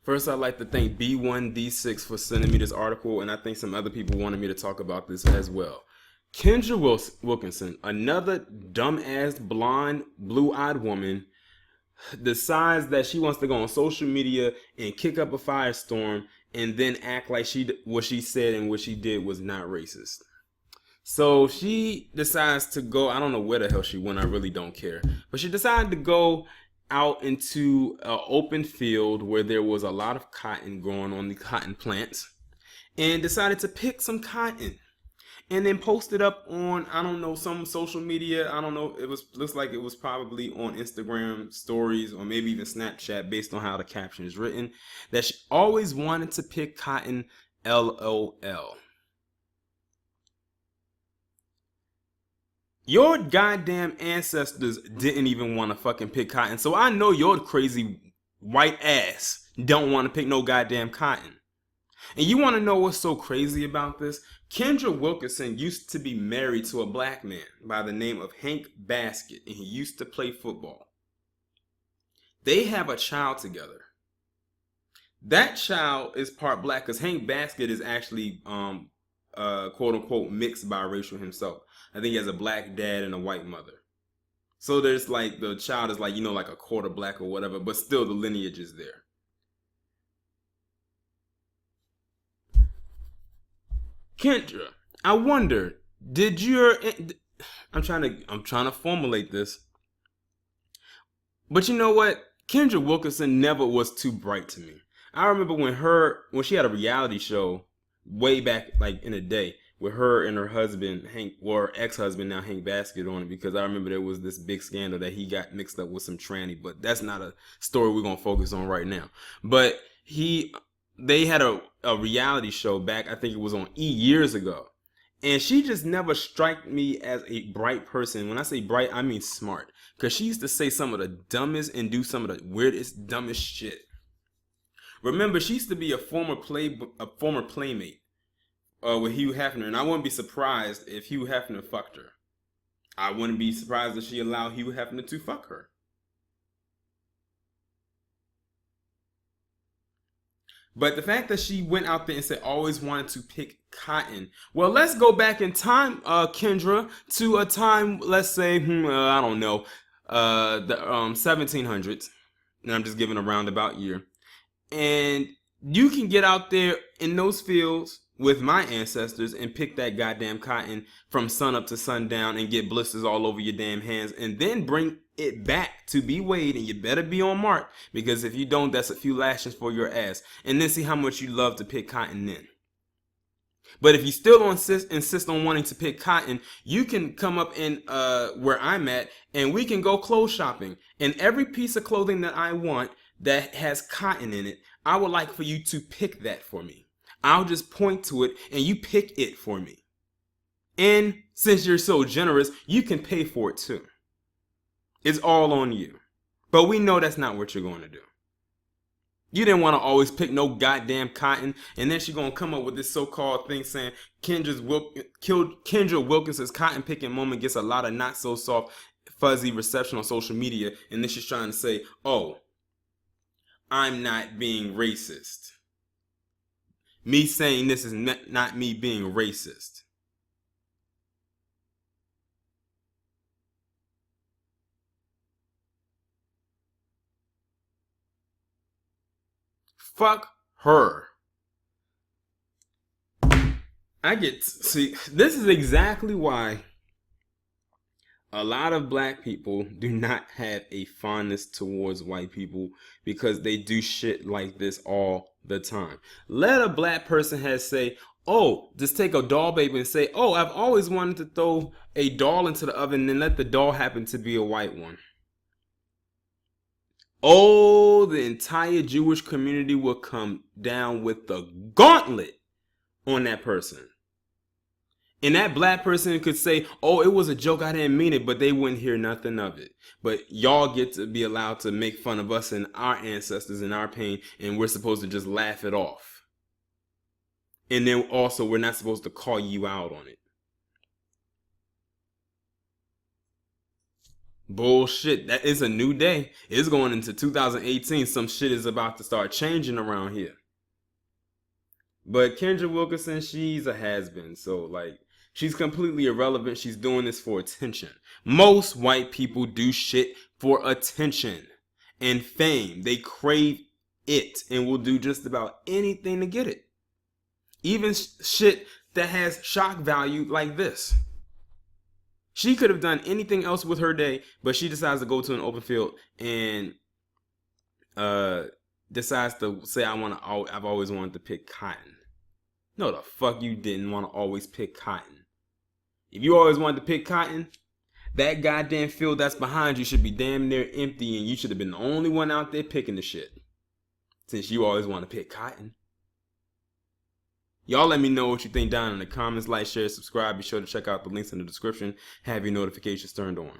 First, I'd like to thank B1D6 for sending me this article, and I think some other people wanted me to talk about this as well. Kendra Wilkinson, another dumbass, blonde, blue-eyed woman, decides that she wants to go on social media and kick up a firestorm and then act like what she said and what she did was not racist. So she decides to go, I don't know where the hell she went, I really don't care. But she decided to go out into an open field where there was a lot of cotton growing on the cotton plants and decided to pick some cotton and then posted up on, I don't know, some social media. I don't know, looks like it was probably on Instagram stories or maybe even Snapchat based on how the caption is written, that she always wanted to pick cotton, LOL. Your goddamn ancestors didn't even want to fucking pick cotton, so I know your crazy white ass don't want to pick no goddamn cotton. And you want to know what's so crazy about this? Kendra Wilkinson used to be married to a black man by the name of Hank Basket, and he used to play football. They have a child together. That child is part black because Hank Basket is actually quote unquote mixed biracial himself. I think he has a black dad and a white mother. So there's like, the child is like, you know, like a quarter black or whatever, but still the lineage is there. Kendra, I wonder, I'm trying to formulate this. But you know what? Kendra Wilkinson never was too bright to me. I remember when she had a reality show way back like in the day with her and her husband, Hank, or ex-husband now, Hank Basket, on it, because I remember there was this big scandal that he got mixed up with some tranny, but that's not a story we're going to focus on right now. But they had a reality show back, I think it was on E! Years ago. And she just never struck me as a bright person. When I say bright, I mean smart. Because she used to say some of the dumbest and do some of the weirdest, dumbest shit. Remember, she used to be a former playmate with Hugh Hefner. And I wouldn't be surprised if Hugh Hefner fucked her. I wouldn't be surprised if she allowed Hugh Hefner to fuck her. But the fact that she went out there and said always wanted to pick cotton. Well, let's go back in time, Kendra, to a time, let's say, I don't know, the 1700s. And I'm just giving a roundabout year. And you can get out there in those fields with my ancestors and pick that goddamn cotton from sun up to sundown and get blisters all over your damn hands and then bring it back to be weighed, and you better be on mark, because if you don't, that's a few lashes for your ass, and then see how much you love to pick cotton then. But if you still insist on wanting to pick cotton, you can come up in where I'm at and we can go clothes shopping, and every piece of clothing that I want that has cotton in it, I would like for you to pick that for me. I'll just point to it and you pick it for me. And since you're so generous, you can pay for it too. It's all on you. But we know that's not what you're going to do. You didn't want to always pick no goddamn cotton, and then she's going to come up with this so-called thing saying Kendra Wilkinson's cotton picking moment gets a lot of not so soft, fuzzy reception on social media, and then she's trying to say, oh, I'm not being racist. Me saying this is not me being racist. Fuck her. See, this is exactly why a lot of black people do not have a fondness towards white people, because they do shit like this all the time. Let a black person say, oh, just take a doll baby and say, oh, I've always wanted to throw a doll into the oven, and then let the doll happen to be a white one. Oh, the entire Jewish community will come down with the gauntlet on that person. And that black person could say, oh, it was a joke, I didn't mean it, but they wouldn't hear nothing of it. But y'all get to be allowed to make fun of us and our ancestors and our pain, and we're supposed to just laugh it off. And then also, we're not supposed to call you out on it. Bullshit. That is a new day. It's going into 2018. Some shit is about to start changing around here. But Kendra Wilkinson, she's a has-been. So, like, she's completely irrelevant. She's doing this for attention. Most white people do shit for attention and fame. They crave it and will do just about anything to get it. Even shit that has shock value like this. She could have done anything else with her day, but she decides to go to an open field and decides to say, I've always wanted to pick cotton. No, the fuck you didn't want to always pick cotton. If you always wanted to pick cotton, that goddamn field that's behind you should be damn near empty, and you should have been the only one out there picking the shit. Since you always want to pick cotton. Y'all let me know what you think down in the comments. Like, share, subscribe. Be sure to check out the links in the description. Have your notifications turned on.